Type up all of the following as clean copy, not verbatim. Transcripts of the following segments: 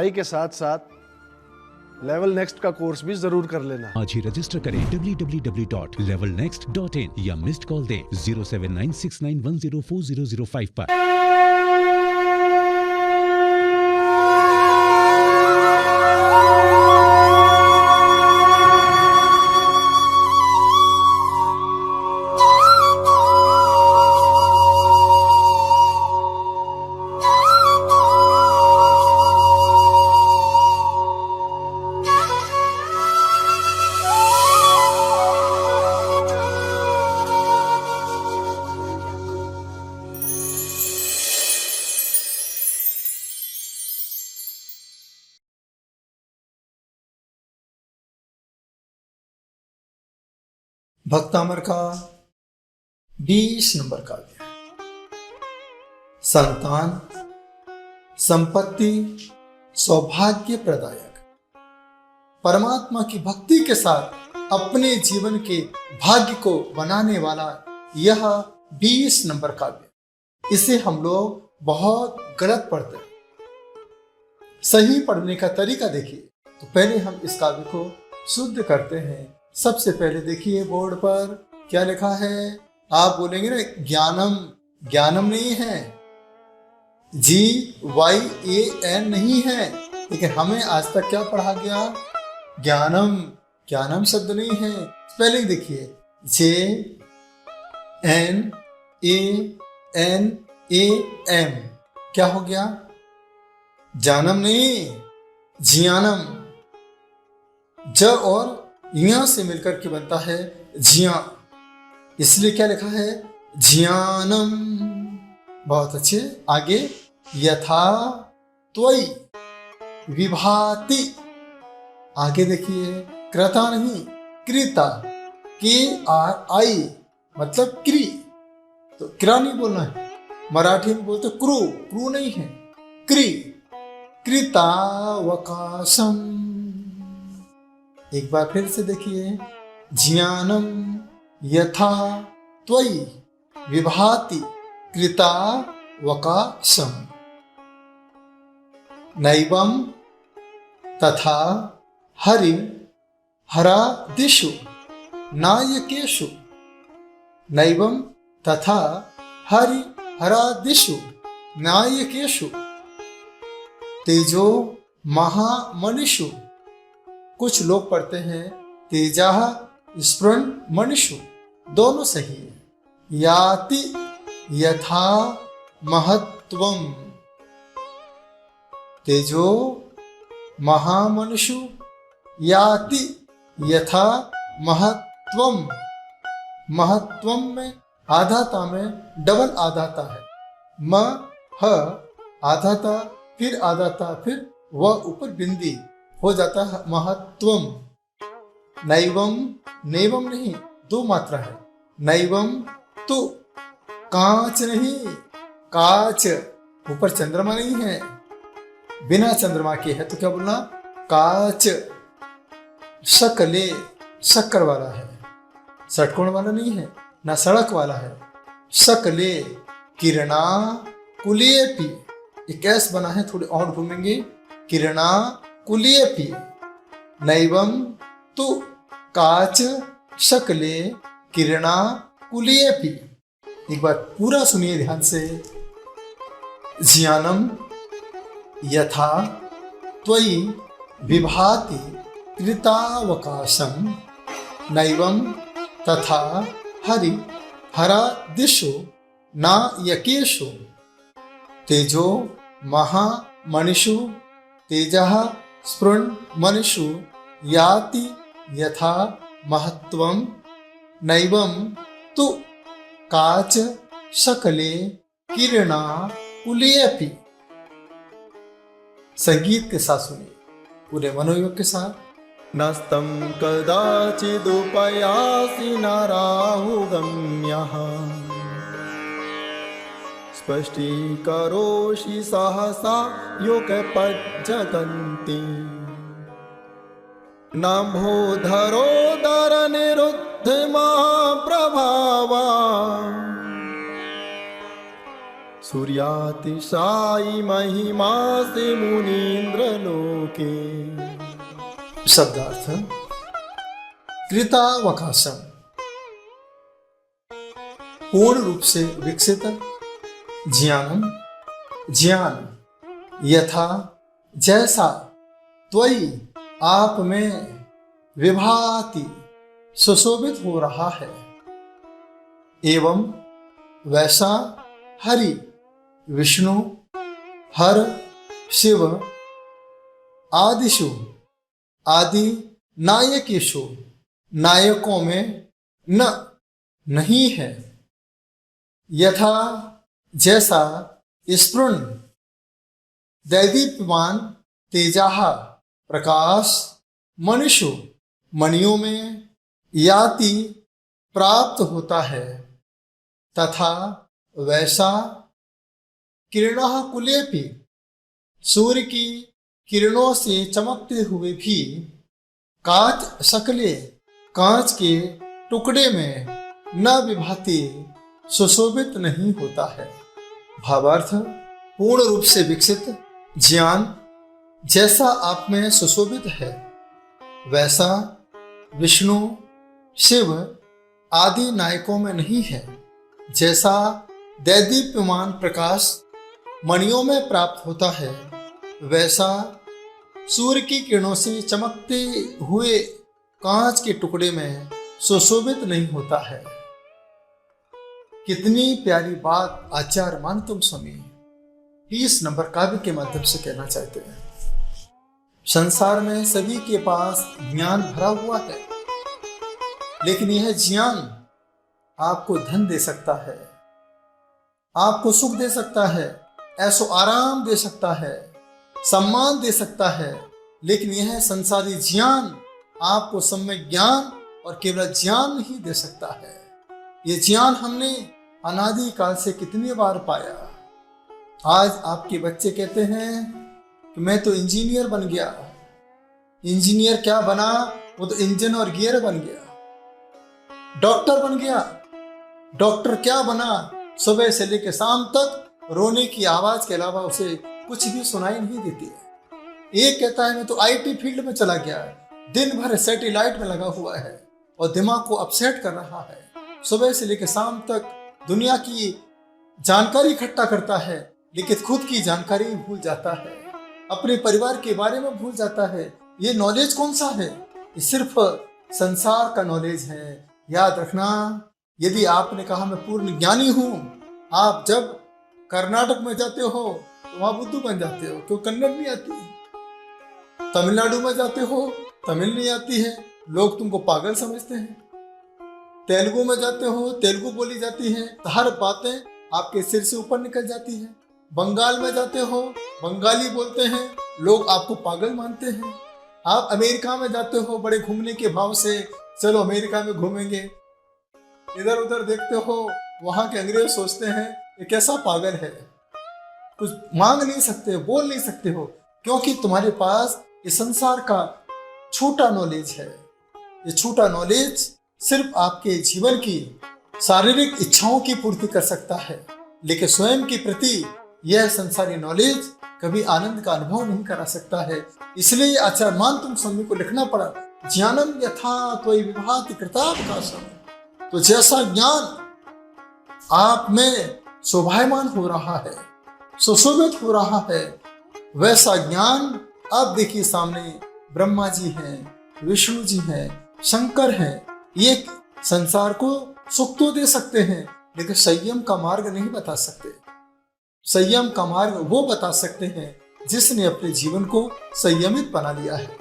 पढ़ाई के साथ साथ लेवल नेक्स्ट का कोर्स भी जरूर कर लेना। आज ही रजिस्टर करें www.levelnext.in या मिस्ड कॉल दें 07969104005 पर। भक्तामर का 20 नंबर काव्य। संतान संपत्ति सौभाग्य प्रदायक, परमात्मा की भक्ति के साथ अपने जीवन के भाग्य को बनाने वाला यह 20 नंबर काव्य। इसे हम लोग बहुत गलत पढ़ते हैं। सही पढ़ने का तरीका देखिए। तो पहले हम इस काव्य को शुद्ध करते हैं। सबसे पहले देखिए बोर्ड पर क्या लिखा है। आप बोलेंगे ना ज्ञानम, ज्ञानम नहीं है, GYAN नहीं है। लेकिन हमें आज तक क्या पढ़ा गया, ज्ञानम। ज्ञानम शब्द नहीं है। पहले देखिए JNANAM क्या हो गया, जानम नहीं, जियानम। ज और यहाँ से मिलकर के बनता है जिया, इसलिए क्या लिखा है जियानम। बहुत अच्छे। आगे यथा त्वयि विभाति। आगे देखिए कृता नहीं कृता, KRI मतलब क्री। तो क्रा नहीं बोलना है, मराठी में बोलते क्रू, क्रू नहीं है, क्री। कृतावकाशम। एक बार फिर से देखिए ज्ञानम यथा त्वयि विभाति कृतावकाशम। नैवं तथा हरि हरादिषु नायकेषु। नैवं तथा हरि हरादिषु नायकेषु तेजो महामनिषु। कुछ लोग पढ़ते हैं तेजा स्फुरन मनुष्य, दोनों सही है। याति यथा महत्वम। तेजो महामनुषु याति यथा महत्वम। महत्वम में आधाता में डबल आधाता है। म ह आधाता फिर आधाता फिर व ऊपर बिंदी हो जाता है महत्वम। नैवम, नैवम नहीं, दो मात्रा है। नैवम तो कांच नहीं, काच। ऊपर चंद्रमा नहीं है, बिना चंद्रमा के है तो क्या बोलना काच। शकले शक्कर वाला है, षटकोण वाला नहीं है, ना सड़क वाला है। शकले किरणा कुलियपि। एक ऐस बना है, थोड़े और घूमेंगे। किरणा कुलियपि। नैवम तु काच शकले किरणा कुलियपि। एक बार पूरा सुनिए ध्यान से। ज्ञानम यथा त्वयि विभाति कृतावकाशम। नैवं तथा हरि हरादिषु नायकेषु तेजो महामनिषु। तेजः स्फुरन् मनिषु याति यथा महत्वम। नैवं तु काच शकले किरणा कुलियपि। संगीत के साथ सुनिए, पूरे मनोयोग के साथ। नस्तं कदाचिदुपयासि नाराहुगम्यः स्पष्टीकरोषि सहसा युगपज्जगन्ति। नभोधरोदरनिरुद्धमाप्रभावा सूर्यातिशायी महिमा से मुनीन्द्र लोके। शब्दार्थ कृतावकाशम, पूर्ण रूप से विकसित, ज्ञानम ज्ञान, यथा जैसा, त्वयि आप में, विभाति सुशोभित हो रहा है, एवं वैसा हरि विष्णु हर शिव आदिषु आदि नायकेषु नायकों में नहीं है, यथा जैसा स्फुरन् दैदीप्यमान तेजाह प्रकाश मनुषु मणियों में याति प्राप्त होता है, तथा वैसा किरणः कुलेपि सूर्य की किरणों से चमकते हुए भी कांच सकले कांच के टुकड़े में न विभाति सुशोभित नहीं होता है। भावार्थ पूर्ण रूप से विकसित ज्ञान जैसा आप में सुशोभित है, वैसा विष्णु शिव आदि नायकों में नहीं है, जैसा दैदीप्यमान प्रकाश मणियों में प्राप्त होता है, वैसा सूर्य की किरणों से चमकते हुए कांच के टुकड़े में सुशोभित नहीं होता है। कितनी प्यारी बात आचार्य मानतुम स्वामी 20 नंबर काव्य के माध्यम से कहना चाहते हैं। संसार में सभी के पास ज्ञान भरा हुआ है, लेकिन यह ज्ञान आपको धन दे सकता है, आपको सुख दे सकता है, ऐसो आराम दे सकता है, सम्मान दे सकता है, लेकिन यह संसारी ज्ञान आपको सम्यक ज्ञान और केवल ज्ञान नहीं दे सकता है। ये ज्ञान हमने अनादि काल से कितनी बार पाया। आज आपके बच्चे कहते हैं कि मैं तो इंजीनियर बन गया। इंजीनियर क्या बना? वो तो इंजन और गियर बन गया। डॉक्टर बन गया। डॉक्टर क्या बना? सुबह से लेकर शाम तक रोने की आवाज के अलावा उसे कुछ भी सुनाई नहीं देती है। एक कहता है मैं तो आईटी फील्ड में चला गया, दिन भर सैटेलाइट में लगा हुआ है और दिमाग को अपसेट कर रहा है। सुबह से लेकर शाम तक दुनिया की जानकारी इकट्ठा करता है, लेकिन खुद की जानकारी भूल जाता है, अपने परिवार के बारे में भूल जाता है। ये नॉलेज कौन सा है? ये सिर्फ संसार का नॉलेज है। याद रखना, यदि आपने कहा मैं पूर्ण ज्ञानी हूं, आप जब कर्नाटक में जाते हो तो वहां बुद्धू बन जाते हो, क्यों? कन्नड़ नहीं आती। तमिलनाडु में जाते हो, तमिल नहीं आती है, लोग तुमको पागल समझते हैं। तेलुगु में जाते हो, तेलुगु बोली जाती है, तो हर बातें आपके सिर से ऊपर निकल जाती है। बंगाल में जाते हो, बंगाली बोलते हैं, लोग आपको पागल मानते हैं। आप अमेरिका में जाते हो बड़े घूमने के भाव से, चलो अमेरिका में घूमेंगे, इधर उधर देखते हो, वहां के अंग्रेज सोचते हैं ये कैसा पागल है, कुछ मांग नहीं सकते, बोल नहीं सकते हो, क्योंकि तुम्हारे पास ये संसार का छोटा नॉलेज है। ये छोटा नॉलेज सिर्फ आपके जीवन की शारीरिक इच्छाओं की पूर्ति कर सकता है, लेकिन स्वयं के प्रति यह संसारी नॉलेज कभी आनंद का अनुभव नहीं करा सकता है। इसलिए आचार्य मानतुम स्वामी को लिखना पड़ा, ज्ञानम यथा त्वयि विभाति कृतावकाशम। तो जैसा ज्ञान आप में शोभायमान हो रहा है, सुशोभित हो रहा है, वैसा ज्ञान अब देखिए सामने ब्रह्मा जी हैं, विष्णु जी हैं, शंकर हैं। ये संसार को सुख तो दे सकते हैं, लेकिन संयम का मार्ग नहीं बता सकते। संयम का मार्ग वो बता सकते हैं जिसने अपने जीवन को संयमित बना लिया है,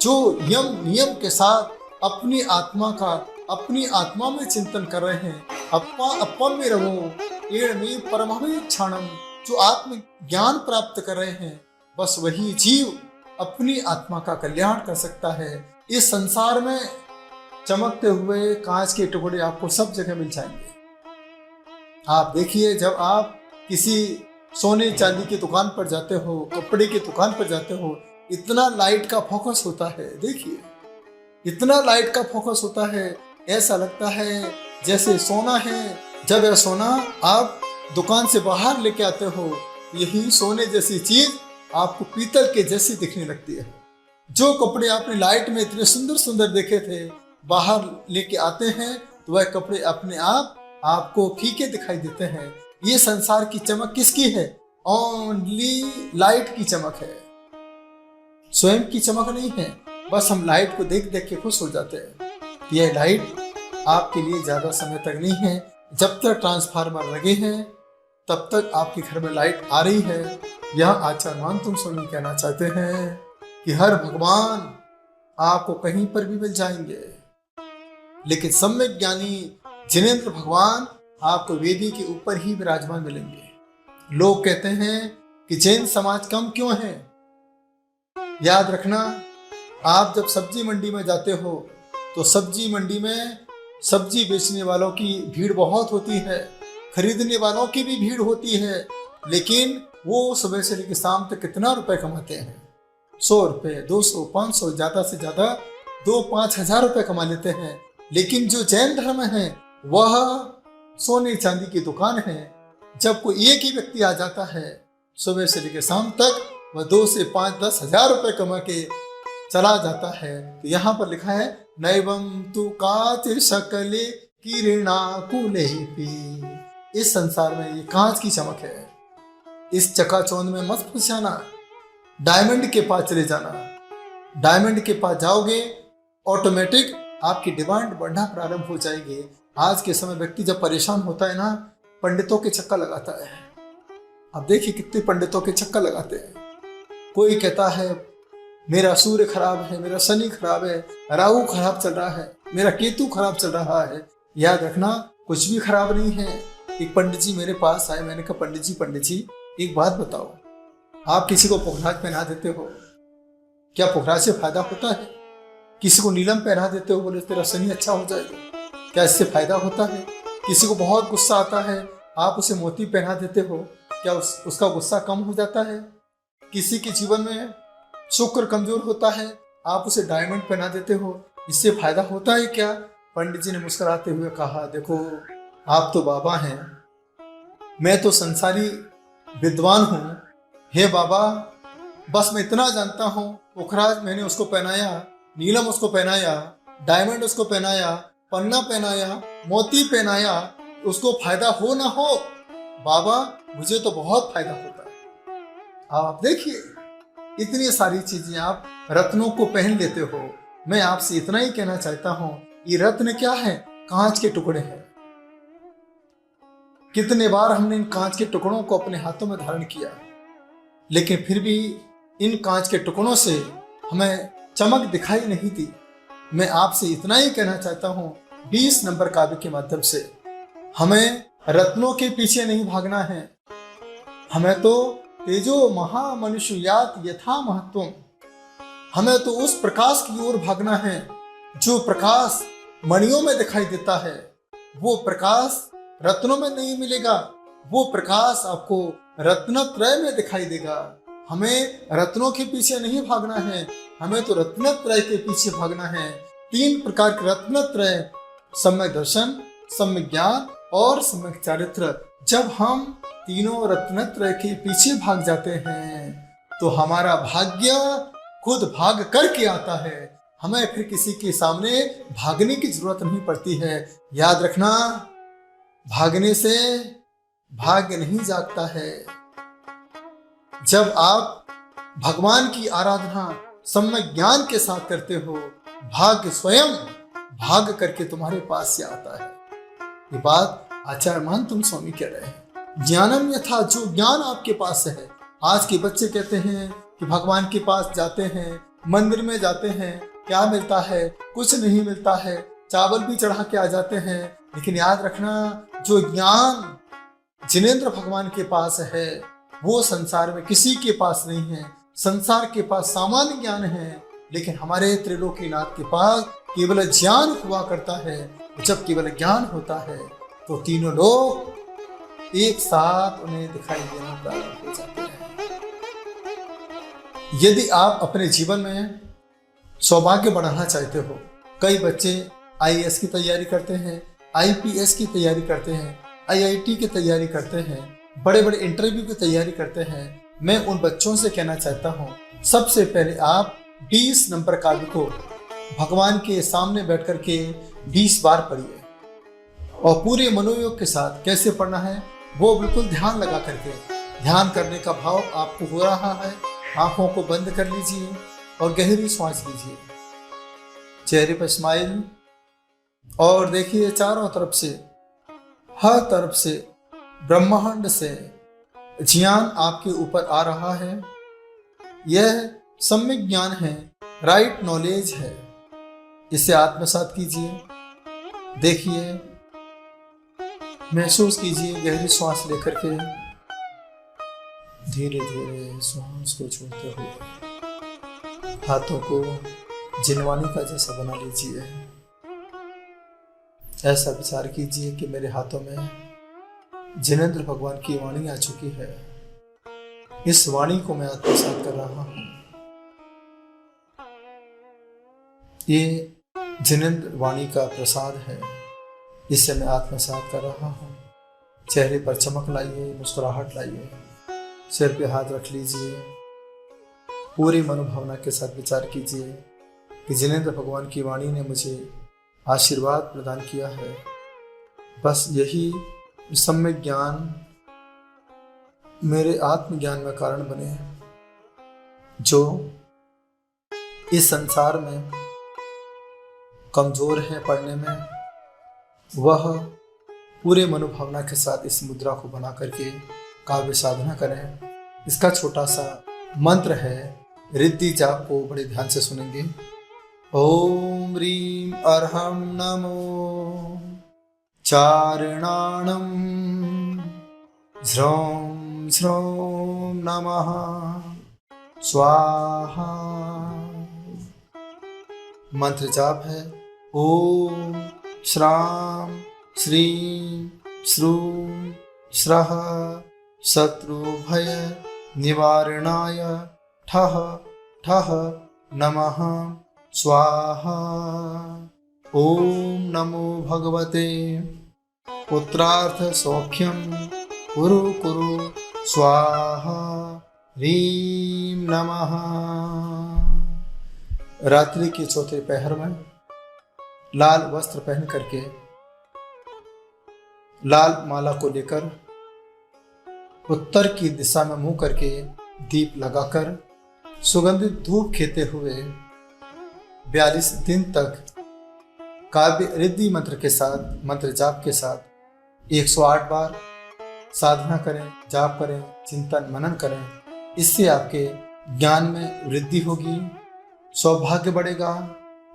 जो यम नियम के साथ अपनी आत्मा में चिंतन कर रहे हैं। अप्पा अप्पम में रहो एड़ में परमहंक्षाणम, जो आत्म ज्ञान प्राप्त कर रहे हैं, बस वही जीव अपनी आत्मा का कल्याण कर सकता है। इस संसार में चमकते हुए कांच के टुकड़े आपको सब जगह मिल जाएंगे। आप देखिए, जब आप किसी सोने चांदी की दुकान पर जाते हो, कपड़े की दुकान पर जाते हो, इतना लाइट का फोकस होता है। देखिए, इतना लाइट का फोकस होता है, ऐसा लगता है जैसे सोना है। जब यह सोना आप दुकान से बाहर लेके आते हो, यही सोने जैसी चीज आपको पीतल के जैसी दिखने लगती है। जो कपड़े आपने लाइट में इतने सुंदर सुंदर देखे थे, बाहर लेके आते हैं तो वह कपड़े अपने आप आपको फीके दिखाई देते हैं। ये संसार की चमक किसकी है? ओनली लाइट की चमक है, स्वयं की चमक नहीं है। बस हम लाइट को देख देख के खुश हो जाते हैं। यह लाइट आपके लिए ज्यादा समय तक नहीं है। जब तक ट्रांसफार्मर लगे हैं तब तक आपके घर में लाइट आ रही है। यह आचार्य मानतुम स्वामी कहना चाहते हैं कि हर भगवान आपको कहीं पर भी मिल जाएंगे, लेकिन सम्यक ज्ञानी जिनेंद्र भगवान आपको वेदी के ऊपर ही विराजमान मिलेंगे। लोग कहते हैं कि जैन समाज कम क्यों है? याद रखना, आप जब सब्जी मंडी में जाते हो तो सब्जी मंडी में सब्जी बेचने वालों की भीड़ बहुत होती है, खरीदने वालों की भी भीड़ होती है, लेकिन वो सुबह से लेकर शाम तक कितना रुपए कमाते हैं? 100 रुपये, 200, 500, ज्यादा से ज्यादा 2-5 हजार रुपये कमा लेते हैं। लेकिन जो जैन धर्म है वह सोने चांदी की दुकान है। जब कोई एक ही व्यक्ति आ जाता है सुबह से लेकर शाम तक, वह 2 से 5-10 हजार रुपये कमा के चला जाता है। तो यहाँ पर लिखा है नैवम तु कांच शकले किरणाकुलेपि। इस संसार में ये कांच की चमक है। इस चकाचौंध में मत फंस जाना, डायमंड के पास चले जाना। डायमंड के पास जाओगे ऑटोमेटिक आपकी डिमांड बढ़ना प्रारंभ हो जाएगी। आज के समय व्यक्ति जब परेशान होता है ना, पंडितों के चक्कर लगाता है। अब देखिए कितने पंडितों के चक्कर लगाते हैं। कोई कहता है मेरा सूर्य खराब है, मेरा शनि खराब है, राहु खराब चल रहा है, मेरा केतु खराब चल रहा है। याद रखना, कुछ भी खराब नहीं है। एक पंडित जी मेरे पास आए, मैंने कहा पंडित जी एक बात बताओ, आप किसी को पुखराज पहना देते हो, क्या पुखराज से फायदा होता है? किसी को नीलम पहना देते हो, बोले तेरा शनि अच्छा हो जाएगा, क्या इससे फायदा होता है? किसी को बहुत गुस्सा आता है, आप उसे मोती पहना देते हो, क्या उसका गुस्सा कम हो जाता है? किसी के जीवन में शुक्र कमजोर होता है, आप उसे डायमंड पहना देते हो, इससे फायदा होता है क्या? पंडित जी ने मुस्कुराते हुए कहा, देखो आप तो बाबा हैं, मैं तो संसारी विद्वान हूँ। हे बाबा, बस मैं इतना जानता हूँ, पुखराज मैंने उसको पहनाया, नीलम उसको पहनाया, डायमंड उसको पहनाया, पन्ना पहनाया, मोती पहनाया, उसको फायदा हो ना हो, बाबा मुझे तो बहुत फायदा होता है। आप देखिए इतनी सारी चीजें आप रत्नों को पहन लेते हो। मैं आपसे इतना ही कहना चाहता हूं, ये रत्न क्या है? कांच के टुकड़े हैं। कितने बार हमने इन कांच के टुकड़ों को अपने हाथों में धारण किया, लेकिन फिर भी इन कांच के टुकड़ों से हमें चमक दिखाई नहीं दी। मैं आपसे इतना ही कहना चाहता हूं, 20 नंबर काव्य के माध्यम से हमें रत्नों के पीछे नहीं भागना है। हमें तो तेजो महामनुष्यात यथा महत्वम, हमें तो उस प्रकाश की ओर भागना है जो प्रकाश मणियों में दिखाई देता है। वो प्रकाश रत्नों में नहीं मिलेगा, वो प्रकाश आपको रत्नत्रय में दिखाई देगा। हमें रत्नों के पीछे नहीं भागना है, हमें तो रत्नत्रय के पीछे भागना है। 3 प्रकार के रत्नत्रय, सम्यक दर्शन, सम्यक ज्ञान और सम्यक चारित्र। जब हम तीनों रत्नत्रय के पीछे भाग जाते हैं तो हमारा भाग्य खुद भाग करके आता है। हमें फिर किसी के सामने भागने की जरूरत नहीं पड़ती है। याद रखना, भागने से भाग्य नहीं जागता है। जब आप भगवान की आराधना सम्यक ज्ञान के साथ करते हो, भाग्य स्वयं भाग करके तुम्हारे पास से आता है। ये बात आचार्य मानतुम स्वामी कह रहे हैं। ज्ञानम यथा, जो ज्ञान आपके पास है। आज के बच्चे कहते हैं कि भगवान के पास जाते हैं, मंदिर में जाते हैं, क्या मिलता है? कुछ नहीं मिलता है, चावल भी चढ़ा के आ जाते हैं। लेकिन याद रखना, जो ज्ञान जिनेंद्र भगवान के पास है वो संसार में किसी के पास नहीं है। संसार के पास सामान्य ज्ञान है, लेकिन हमारे त्रिलोकीनाथ के पास केवल ज्ञान हुआ करता है। जब केवल ज्ञान होता है तो तीनों लोग एक साथ उन्हें दिखाई देना प्रारंभ हो जाते हैं। यदि आप अपने जीवन में सौभाग्य बढ़ाना चाहते हो, कई बच्चे IAS की तैयारी करते हैं, IPS की तैयारी करते हैं, IIT की तैयारी करते हैं, बड़े बड़े इंटरव्यू की तैयारी करते हैं, मैं उन बच्चों से कहना चाहता हूँ, सबसे पहले आप 20 नंबर काव्य को भगवान के सामने बैठ कर के 20 बार पढ़िए और पूरे मनोयोग के साथ कैसे पढ़ना है वो बिल्कुल ध्यान लगा करके, ध्यान करने का भाव आपको हो रहा है, आंखों को बंद कर लीजिए और गहरी सांस लीजिए, चेहरे पर स्माइल, और देखिए चारों तरफ से, हर तरफ से ब्रह्मांड से ज्ञान आपके ऊपर आ रहा है। यह सम्यक ज्ञान है, राइट नॉलेज है, इसे आत्मसात कीजिए, देखिए, महसूस कीजिए, गहरी सांस लेकर के धीरे धीरे सांस को छोड़ते हुए हाथों को जिनवानी का जैसा बना लीजिए। ऐसा विचार कीजिए कि मेरे हाथों में जिनेंद्र भगवान की वाणी आ चुकी है, इस वाणी को मैं आत्मसात कर रहा हूं। ये जिनेंद्र वाणी का प्रसाद है, इसे मैं आत्मसात कर रहा हूं। चेहरे पर चमक लाइए, मुस्कुराहट लाइए, सिर पे हाथ रख लीजिए, पूरी मनोभावना के साथ विचार कीजिए कि जिनेंद्र भगवान की वाणी ने मुझे आशीर्वाद प्रदान किया है। बस यही सम्यक ज्ञान मेरे आत्मज्ञान में कारण बने, जो इस संसार में कमजोर है पढ़ने में, वह पूरे मनोभावना के साथ इस मुद्रा को बना करके काव्य साधना करें। इसका छोटा सा मंत्र है, रिद्धि जाप को बड़े ध्यान से सुनेंगे। ओम ह्रीं अर्हं नमो चारणाणं, झ्रौं झ्रौं नमः स्वाहा। मंत्र जाप है ओम श्रां श्रीं श्रूं श्रः शत्रुभय निवारणाय ठः ठः नमः स्वाहा। ओम नमो भगवते पुत्रार्थ सौख्यम कुरु कुरु स्वाहा। ह्रीं नमः। रात्रि के चौथे पहर में लाल वस्त्र पहन करके, लाल माला को लेकर, उत्तर की दिशा में मुंह करके, दीप लगाकर, सुगंधित धूप खेते हुए 42 दिन तक काव्य रिद्धि मंत्र के साथ, मंत्र जाप के साथ 108 बार साधना करें, जाप करें, चिंतन मनन करें। इससे आपके ज्ञान में वृद्धि होगी, सौभाग्य बढ़ेगा,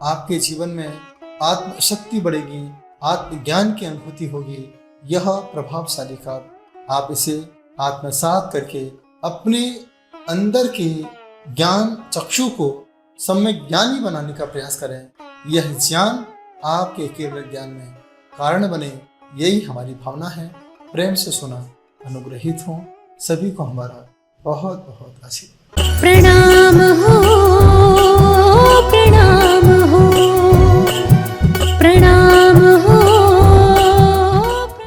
आपके जीवन में आत्मशक्ति बढ़ेगी, आत्मज्ञान की अनुभूति होगी। यह प्रभावशाली काव्य, आप इसे आत्मसात करके अपने अंदर के ज्ञान चक्षु को सम्यक ज्ञानी बनाने का प्रयास करें। यह ज्ञान आपके केवल ज्ञान में कारण बने, यही हमारी भावना है। प्रेम से सुना, अनुग्रहित हो। सभी को हमारा बहुत बहुत आशीर्वाद। प्रणाम हो